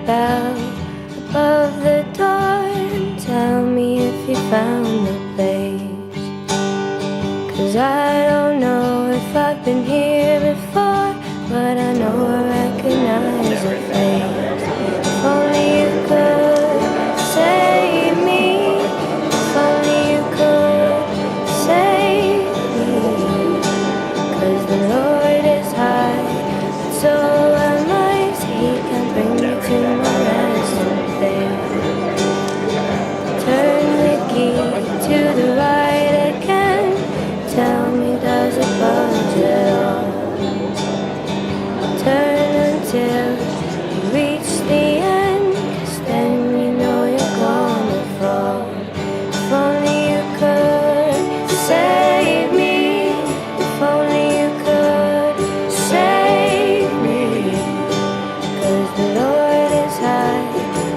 bell above the door and tell me if you found the place. 'Cause I don't know if I've been here before, but I know I recognize a face. If only you could save me, if only you could save me. 'Cause the Lord is high, but so am I. He can bring me to my resting place. Turn the key to the right again. Tell me, does it budge at all? Turn until you reach the end, 'cause then you know you're gonna fall. If only you could save me, if only you could save me. 'Cause the Lord is high,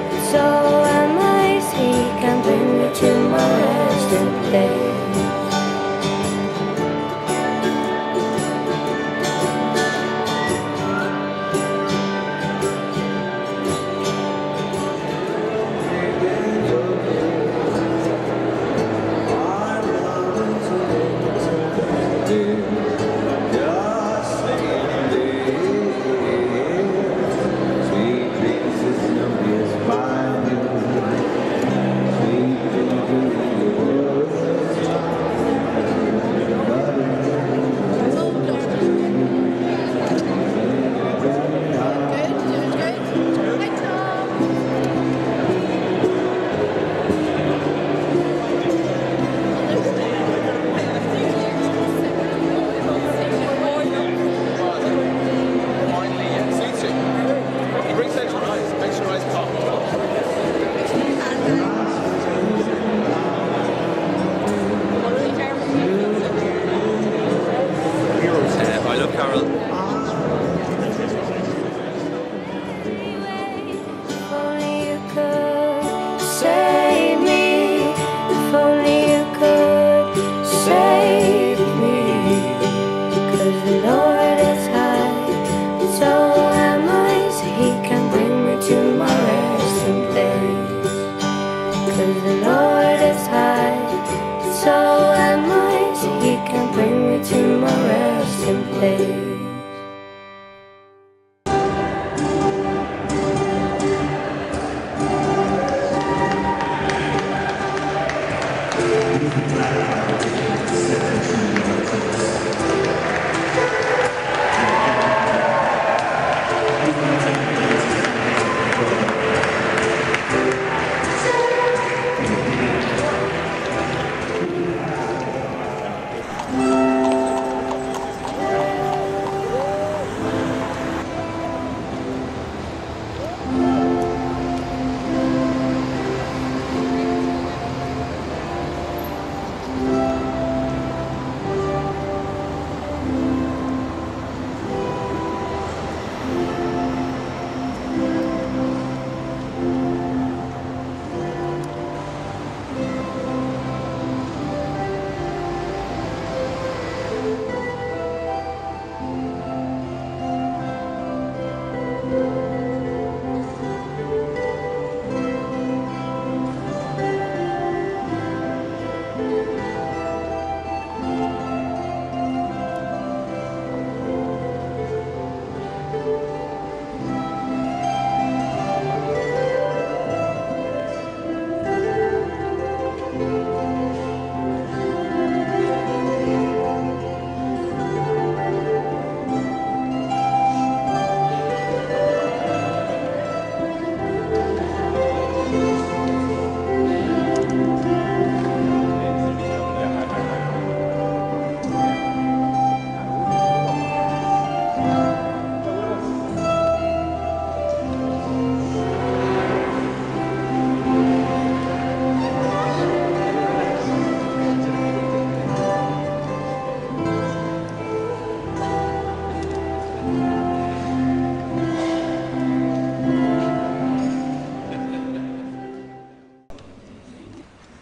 but so am I. He can bring me to my resting place.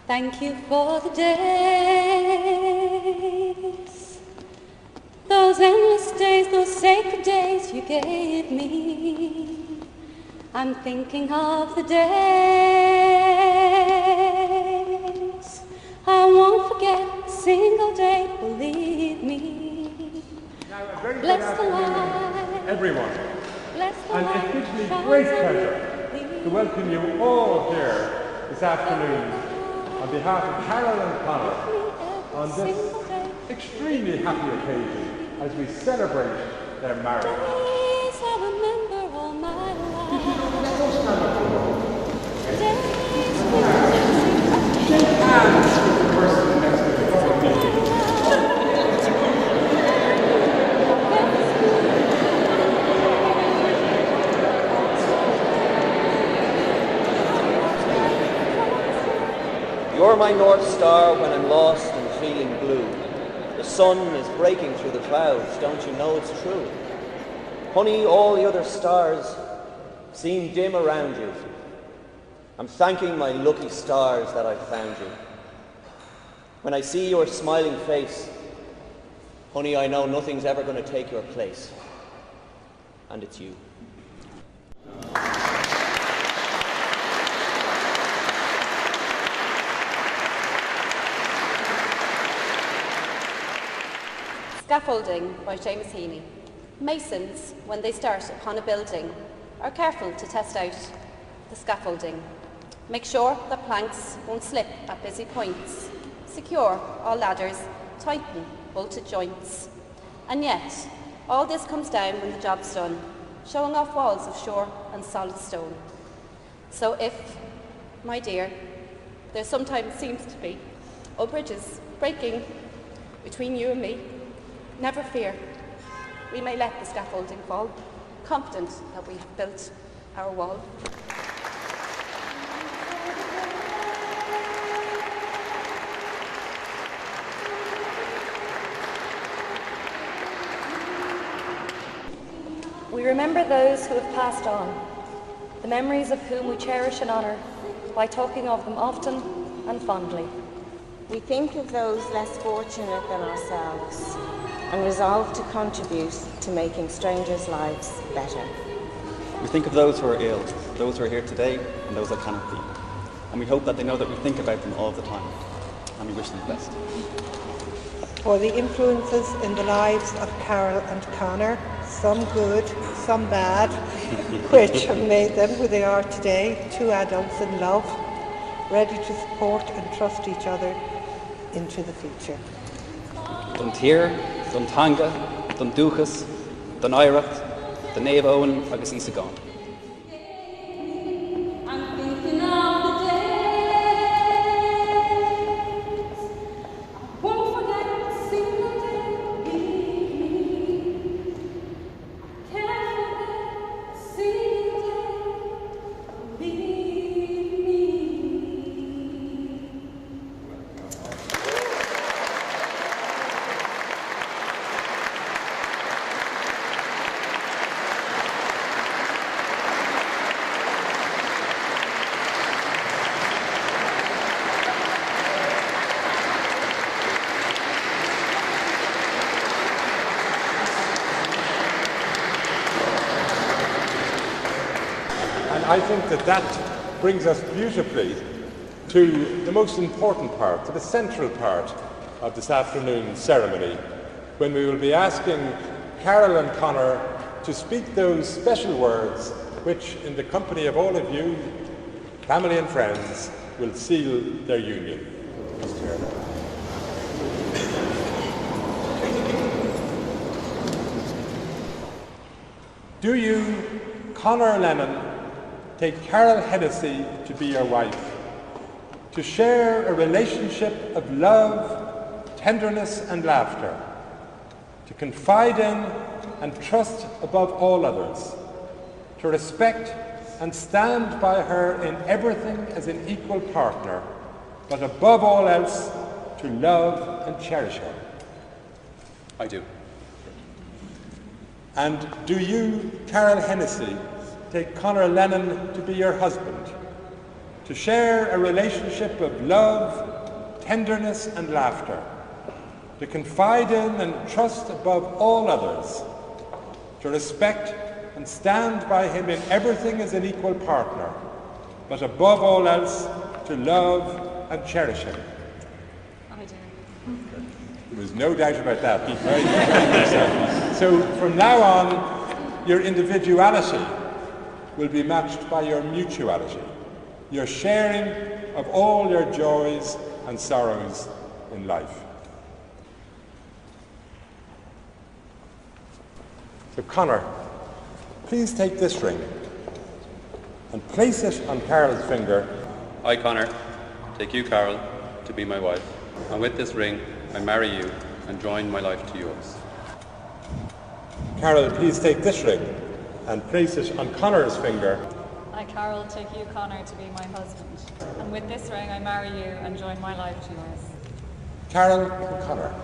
Thank you for the days, those endless days, those sacred days you gave me. I'm thinking of the days I won't forget a single day, believe me. Now, a very good Bless the afternoon, light. everyone. Bless the And light it gives me shines great on pleasure me. to welcome you all here this afternoon on behalf of Carol and Connor on this extremely happy occasion as we celebrate their marriage. Days I remember all my life. Shake hands with the person next to the couple of people. You're my North Star when I'm lost and feeling blue. The sun is breaking through the clouds, don't you know it's true? Honey, all the other stars seem dim around you. I'm thanking my lucky stars that I found you. When I see your smiling face, honey, I know nothing's ever going to take your place. And it's you. Scaffolding by Seamus Heaney. Masons, when they start upon a building, are careful to test out the scaffolding. Make sure that planks won't slip at busy points. Secure all ladders, tighten bolted joints. And yet, all this comes down when the job's done, showing off walls of sure and solid stone. So if, my dear, there sometimes seems to be old bridges breaking between you and me, never fear. We may let the scaffolding fall, confident that we have built our wall. We remember those who have passed on, the memories of whom we cherish and honour by talking of them often and fondly. We think of those less fortunate than ourselves and resolve to contribute to making strangers' lives better. We think of those who are ill, those who are here today and those that cannot be. And we hope that they know that we think about them all the time and we wish them the best. For the influences in the lives of Carol and Connor, some good, some bad, which have made them who they are today, two adults in love, ready to support and trust each other into the future. Don Tír, Don Tanga, Don Dúchas, Don Oireachd, Don Naomh Owen agus Isa Gáin. I'm thinking of the days I won't forget a single day, believe me. I can't forget a single day, believe me. I think that brings us beautifully to the most important part, to the central part of this afternoon's ceremony, when we will be asking Carol and Connor to speak those special words which, in the company of all of you, family and friends, will seal their union. Do you, Connor Lennon, take Carol Hennessy to be your wife, to share a relationship of love, tenderness and laughter, to confide in and trust above all others, to respect and stand by her in everything as an equal partner, but above all else, to love and cherish her? I do. And do you, Carol Hennessy, take Connor Lennon to be your husband, to share a relationship of love, tenderness and laughter, to confide in and trust above all others, to respect and stand by him in everything as an equal partner, but above all else, to love and cherish him? I do. There was no doubt about that. Be very yourself. So from now on, your individuality will be matched by your mutuality, your sharing of all your joys and sorrows in life. So Conor, please take this ring and place it on Carol's finger. I, Conor, take you, Carol, to be my wife, and with this ring I marry you and join my life to yours. Carol, please take this ring and place it on Conor's finger. I, Carol, take you, Conor, to be my husband, and with this ring I marry you and join my life to yours. Carol and Conor,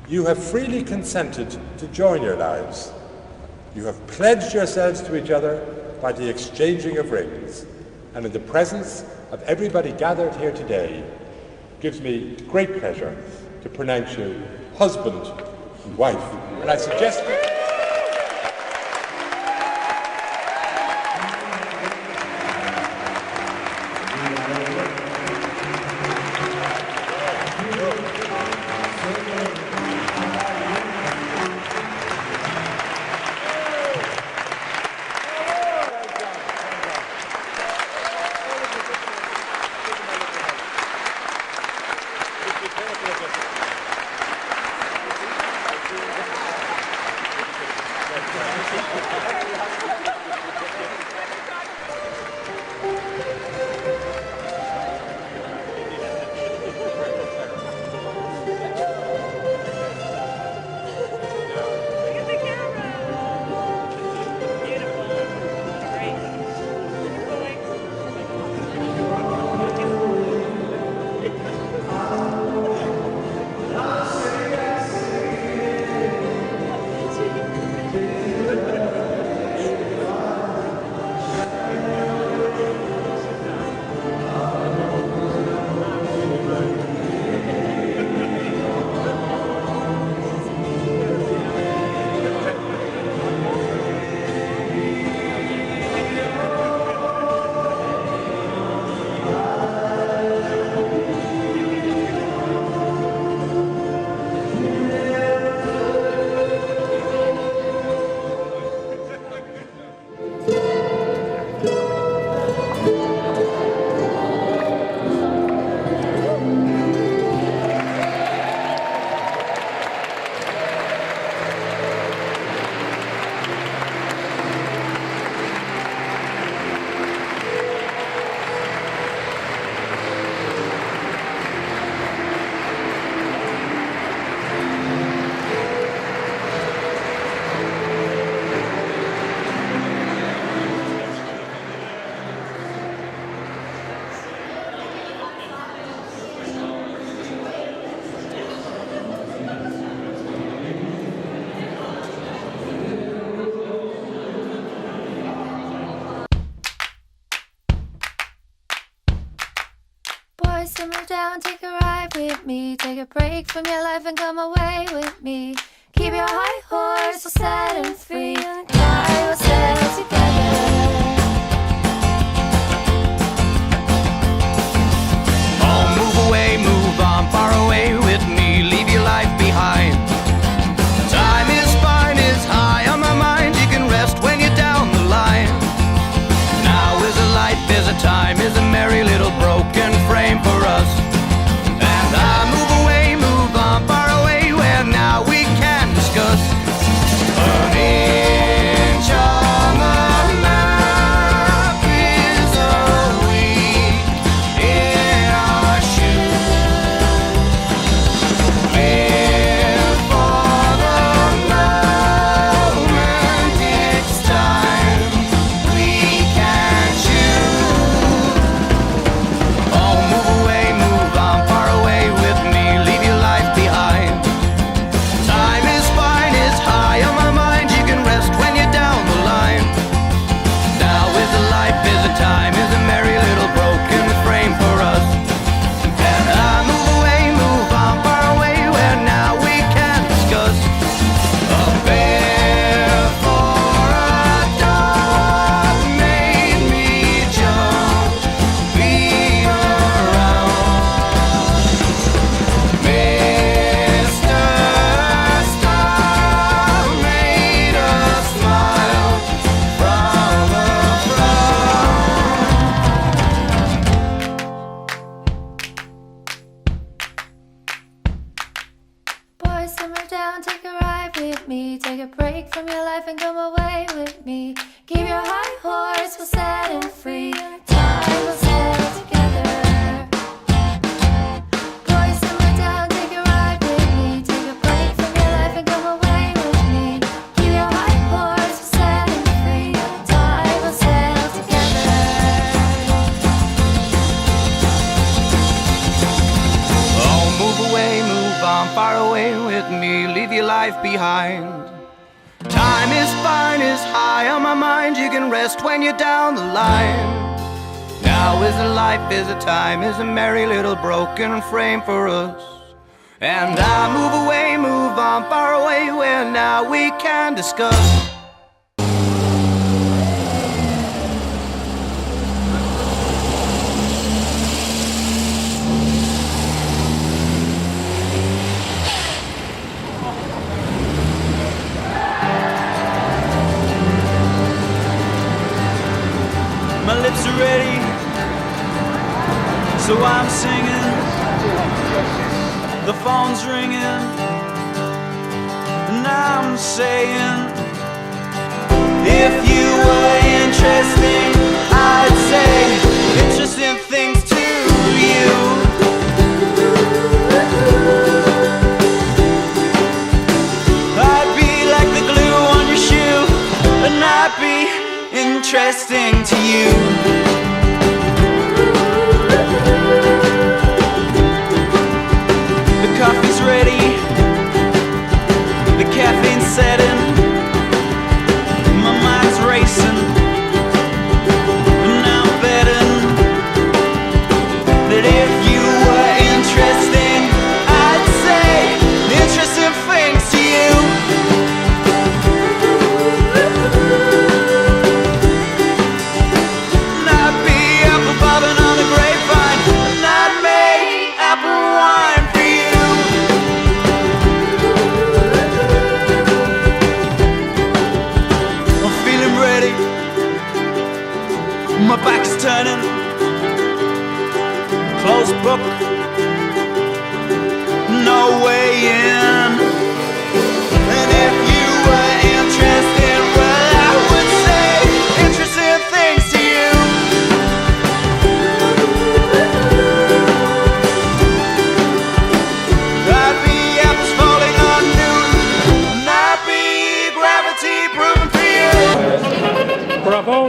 you have freely consented to join your lives. You have pledged yourselves to each other by the exchanging of rings, and in the presence of everybody gathered here today, it gives me great pleasure to pronounce you husband and wife. And I suggest Simmer down, take a ride with me. Take a break from your life and come away with me. Keep your high horse all set and free, and I will sail together. Oh, move away, move on, far away with me. Leave your life behind. Time is fine, is high on my mind. You can rest when you're down the line. Now is a life, is a time, is a merry little broken frame for us. And I move away, move on, far away, where now we down, take a ride with me. Take a break from your life and come away with me. Keep your high horse, we'll set him free. Time will sail together. Boy, simmer down, take a ride with me. Take a break from your life and come away with me. Keep your high horse, we'll set him free. Time will sail together. Oh, move away, move on, far away with me. Leave your life behind. Time is fine, is high on my mind. You can rest when you're down the line. Now is a life, is a time, is a merry little broken frame for us. And I move away, move on, far away, where now we can discuss. My lips are ready, so I'm singing. The phone's ringing, and I'm saying, if you were interesting, I'd say interesting things to you. I'd be like the glue on your shoe, and I'd be interesting to you. The coffee's ready, the caffeine's setting, my mind's racing, and I'm betting that if you were interesting, I'd say interesting things to you. My back's turning, closed book, no way in. And if you were interested, well, I would say interesting things to you. I'd be apples falling on noon, and I'd be gravity proven for you. Bravo!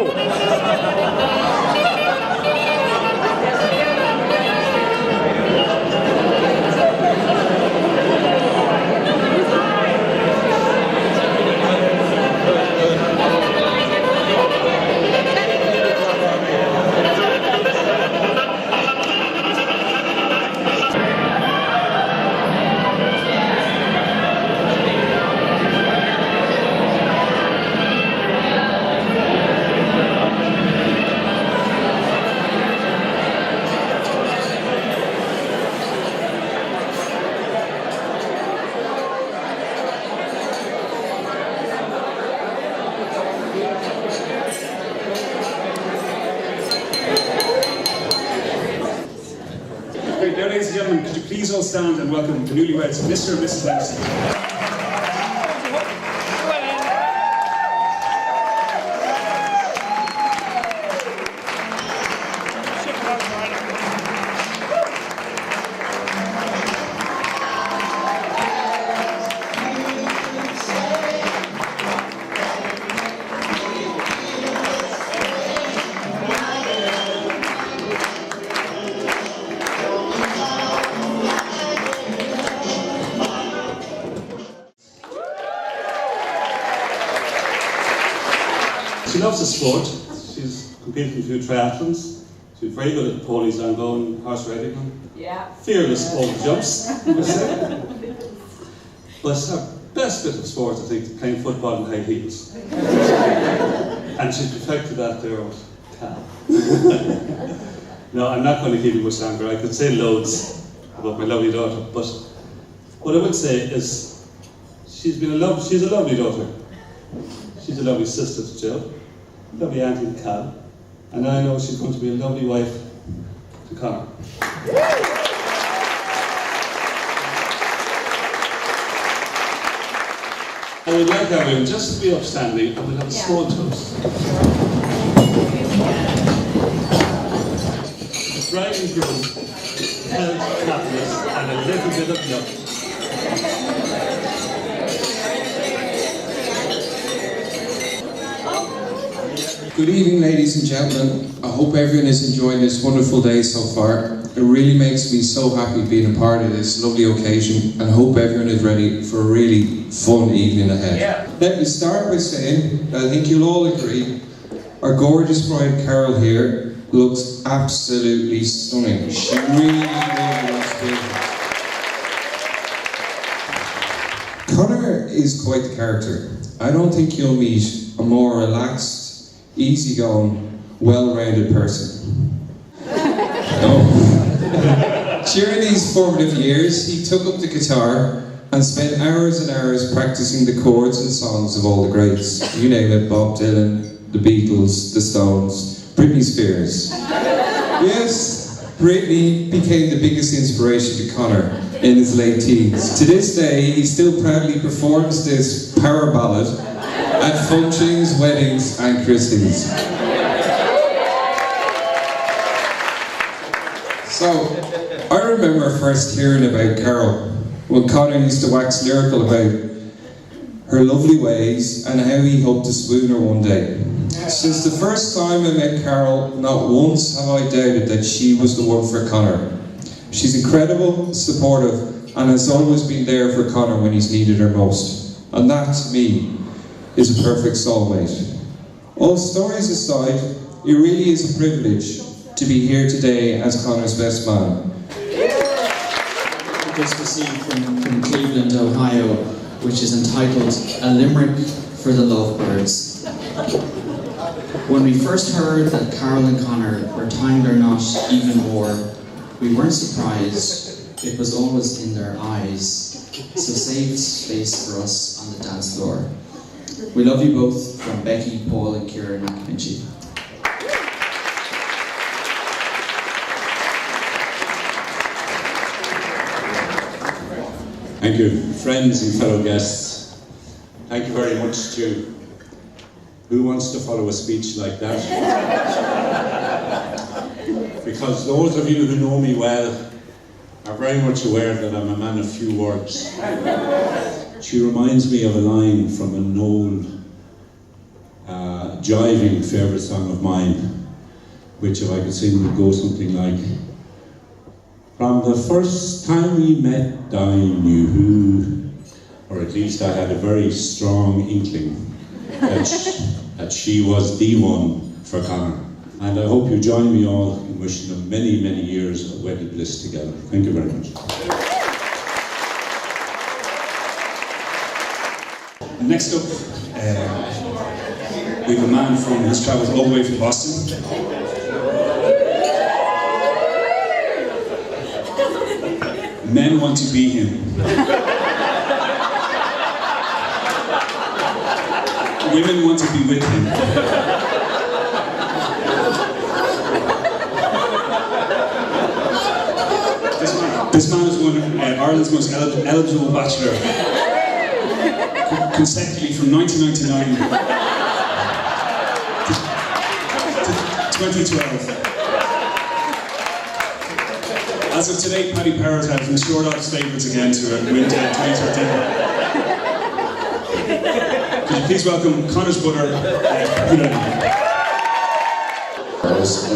Now, ladies and gentlemen, could you please all stand and welcome the newlyweds, Mr. and Mrs. Dempsey. She loves the sport. She's competed in a few triathlons. She's very good at ponies, ongoing, horse riding. Yeah. Fearless over the jumps, I would say. But her best bit of sport, I think, is playing football in high heels. And she's perfected that there with Cal. No, I'm not going to keep you much longer. I could say loads about my lovely daughter, but what I would say is she's a lovely daughter. She's a lovely sister to Jill, lovely auntie to Cal, and I know she's going to be a lovely wife to Conor. I would like everyone just to be upstanding and we'll have a small toast. The bride and groom, health, happiness, and a little bit of love. Good evening, ladies and gentlemen. I hope everyone is enjoying this wonderful day so far. It really makes me so happy being a part of this lovely occasion, and I hope everyone is ready for a really fun evening ahead. Let me start by saying, I think you'll all agree, our gorgeous bride Carol here looks absolutely stunning. She really looks beautiful. Conor is quite the character. I don't think you'll meet a more relaxed, easygoing, well-rounded person. No. During these formative years, he took up the guitar and spent hours and hours practicing the chords and songs of all the greats. You name it, Bob Dylan, the Beatles, the Stones, Britney Spears. Yes, Britney became the biggest inspiration to Conor in his late teens. To this day, he still proudly performs this power ballad at functions, weddings and christenings. So, I remember first hearing about Carol when Conor used to wax lyrical about her lovely ways and how he hoped to swoon her one day. Since the first time I met Carol, not once have I doubted that she was the one for Conor. She's incredible, supportive, and has always been there for Conor when he's needed her most. And that, to me, is a perfect soulmate. All stories aside, it really is a privilege to be here today as Conor's best man. This received from Cleveland, Ohio, which is entitled A Limerick for the Lovebirds. When we first heard that Carol and Conor were tying their knot even more, we weren't surprised. It was always in their eyes, so save space for us on the dance floor. We love you both, from Becky, Paul and Kieran McMinchie. Thank you, friends and fellow guests. Thank you very much to who wants to follow a speech like that? Because those of you who know me well are very much aware that I'm a man of few words. She reminds me of a line from an old jiving favourite song of mine, which if I could sing would go something like, from the first time we met I knew who, or at least I had a very strong inkling that she was the one for Conor. And I hope you join me all in wishing them many, many years of wedded bliss together. Thank you very much. Next up, we have a man who's travelled all the way from Boston. Men want to be him. Women want to be with him. This man is one of Ireland's most eligible bachelor. Consecutively from 1999 to 2012. As of today, Paddy Parrott has matured out statements again to win 2013. Could you please welcome Conor's brother, Peter? I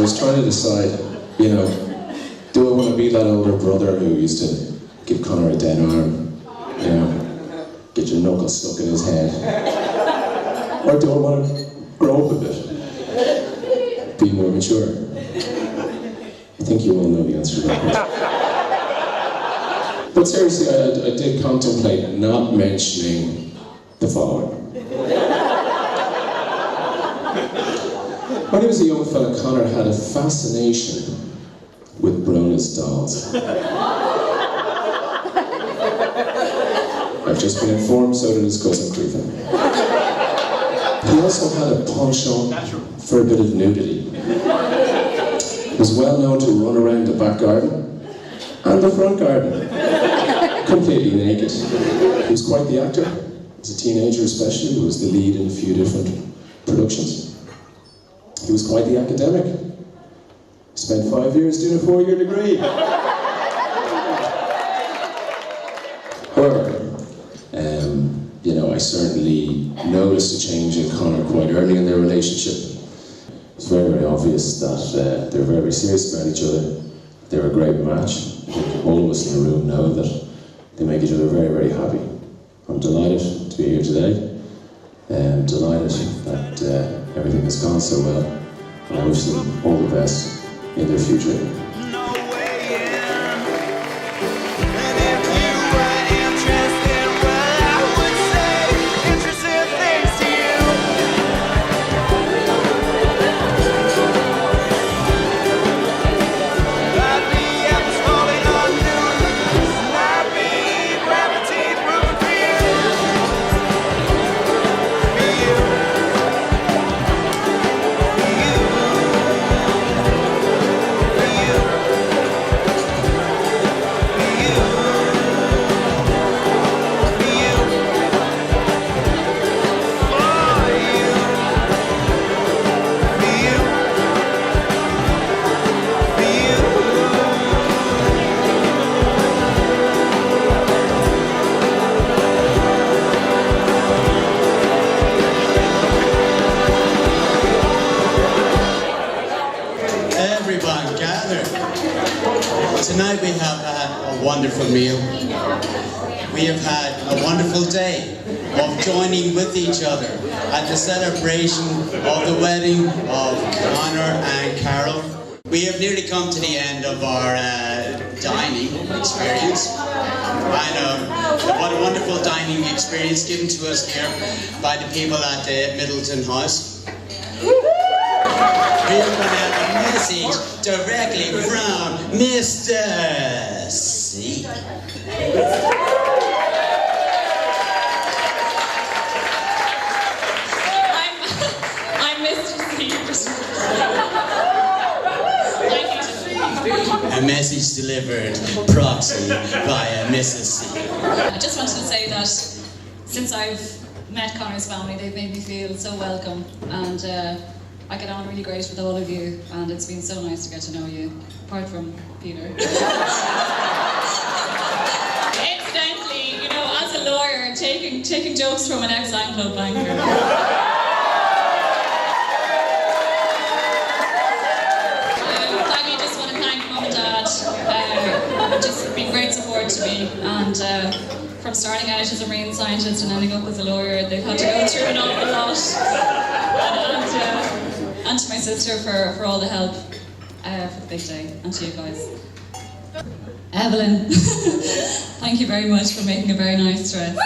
was trying to decide, do I want to be that older brother who used to give Conor a dead arm, get your knuckles stuck in his head? Or do I want to grow up a bit, be more mature? I think you all know the answer to that question. But seriously, I did contemplate not mentioning the following. When he was a young fella, Conor had a fascination with Bronus dolls. I've just been informed, so did his cousin Cleveland. He also had a penchant for a bit of nudity. He was well known to run around the back garden and the front garden, completely naked. He was quite the actor, As a teenager especially, he was the lead in a few different productions. He was quite the academic. He spent 5 years doing a 4-year degree. However, I certainly noticed a change in Conor quite early in their relationship. It's very, very obvious that they're very serious about each other. They're a great match. I think all of us in the room know that they make each other very, very happy. I'm delighted to be here today. I'm delighted that everything has gone so well. And I wish them all the best in their future. Tonight we have had a wonderful meal. We have had a wonderful day of joining with each other at the celebration of the wedding of Conor and Carol. We have nearly come to the end of our dining experience. And what a wonderful dining experience given to us here by the people at the Middleton House. We're going to have a message directly from Mr. C. I'm Mr. C. A message delivered proxy via Mrs. C. I just wanted to say that since I've met Conor's family, they've made me feel so welcome, and I get on really great with all of you, and it's been so nice to get to know you, apart from Peter. Incidentally, as a lawyer, taking jokes from an ex-Anglo banker. Finally, just want to thank Mum and Dad. Just been great support to me, and from starting out as a marine scientist and ending up as a lawyer, they've had to go through an awful lot. And to my sister for all the help for the big day, and to you guys. Evelyn, thank you very much for making a very nice dress.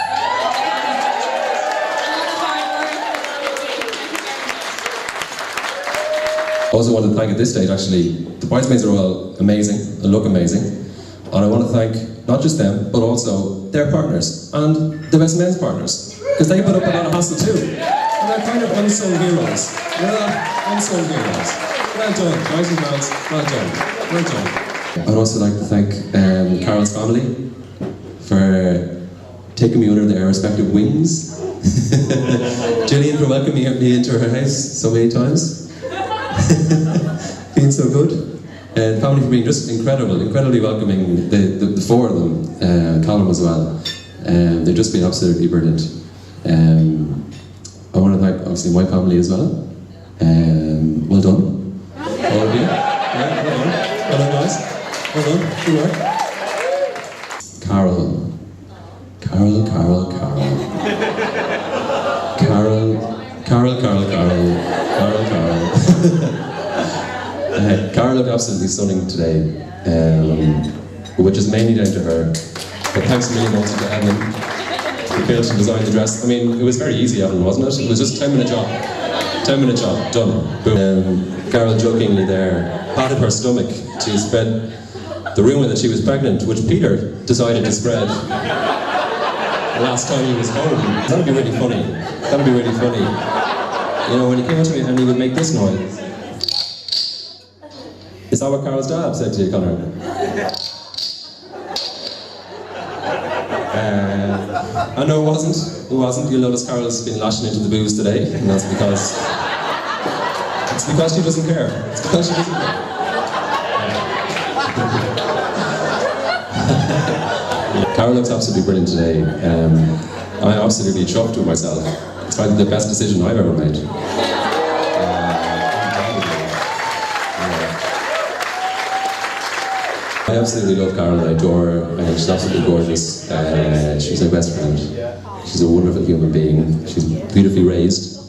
I also want to thank at this stage, actually, the bridesmaids are all amazing and look amazing. And I want to thank not just them, but also their partners and the best men's partners, because they put up a lot of hassle too. And they're kind of unsung heroes. Unsung heroes. Well done, guys and girls. Well done. Well done. I'd also like to thank Carol's family for taking me under their respective wings. Gillian for welcoming me into her house so many times. Being so good. And family for being just incredibly welcoming, the four of them, Colin as well. They've just been absolutely brilliant. I want to thank obviously my family as well. Well done, all of you. Yeah, well done. Well done, guys. Well done. Good work. Carol. Carol looked absolutely stunning today, which is mainly down to her. But thanks a million also to Evelyn, the girl who designed the dress. I mean, it was very easy, Evelyn, wasn't it? It was just a 10-minute job. 10-minute job, done. Boom. Carol jokingly there patted her stomach to spread the rumour that she was pregnant, which Peter decided to spread the last time he was home. That'd be really funny. That'd be really funny. You know, when he came up to me and he would make this noise. Is that what Carol's dad said to you, Conor? I know it wasn't. It wasn't. You'll notice Carol's been lashing into the booze today, and that's because she doesn't care. It's because she doesn't care. Carol looks absolutely brilliant today. I'm absolutely chuffed with myself. It's probably the best decision I've ever made. I absolutely love Carol and I adore her. She's absolutely gorgeous. She's my best friend. She's a wonderful human being. She's beautifully raised.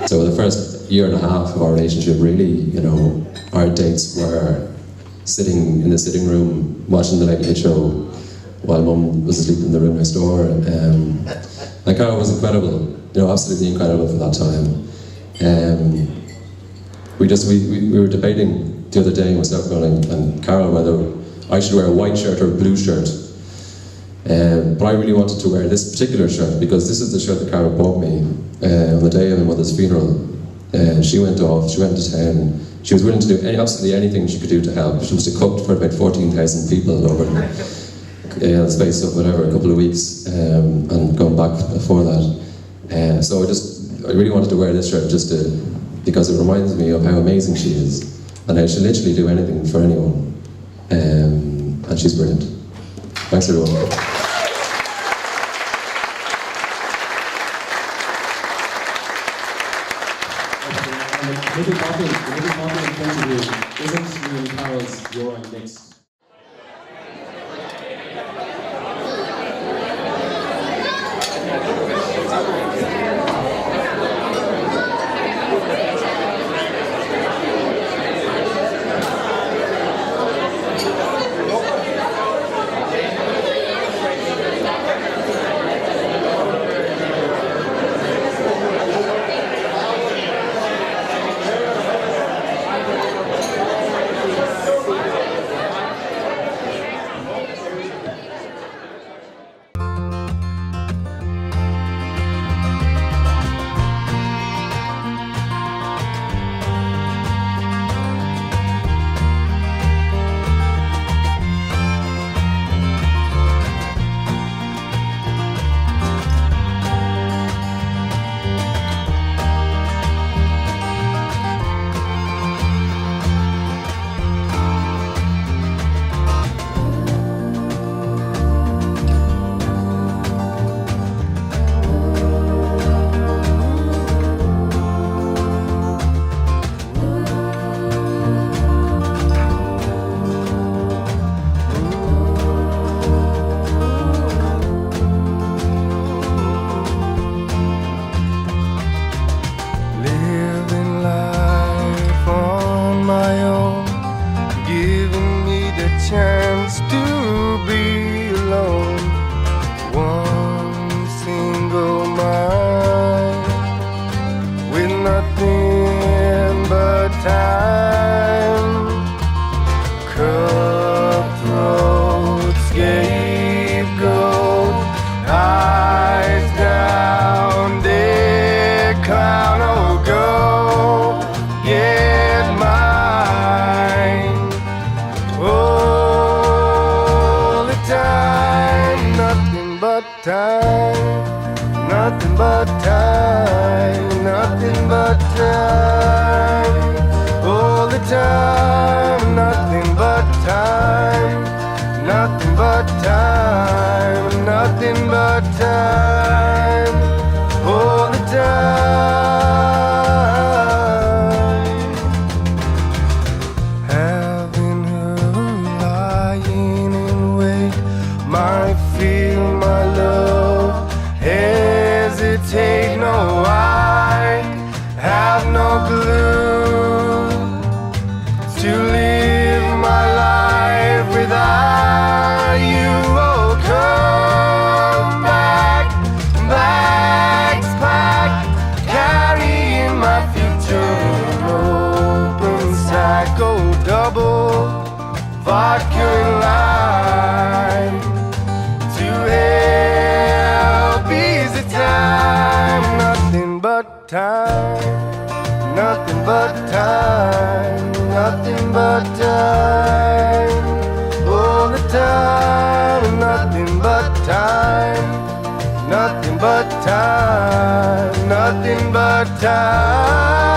So the first year and a half of our relationship, really, our dates were sitting in the sitting room watching the Late Late Show while Mum was asleep in the room next door. And Carol was incredible, absolutely incredible for that time. We were debating the other day, myself and Carol, whether I should wear a white shirt or a blue shirt. But I really wanted to wear this particular shirt because this is the shirt that Carol bought me on the day of my mother's funeral. She went off, she went to town. She was willing to do absolutely anything she could do to help. She was to cook for about 14,000 people over the space of a couple of weeks, and going back before that. So I really wanted to wear this shirt because it reminds me of how amazing she is and how she'll literally do anything for anyone. And she's brilliant. Thanks everyone. The little bottle in front of you isn't me and Carol's You're Next. chance to be alone. One single mind with nothing but time. Cutthroat scapegoat, eyes down, dead clown. Oh, go get mine. All the time, nothing but time, nothing but time, nothing but time. All the time, nothing but time, nothing but time, nothing but time. All the time. Having her lying in wait might feel my love hesitate. No, I have no clue to live my life without you. Oh, come back, bags packed, carrying my future in an open sack. Oh, double vodka and lime to help ease the time. Nothing but time, nothing but time, nothing but time. All the time, nothing but time, time, nothing but time.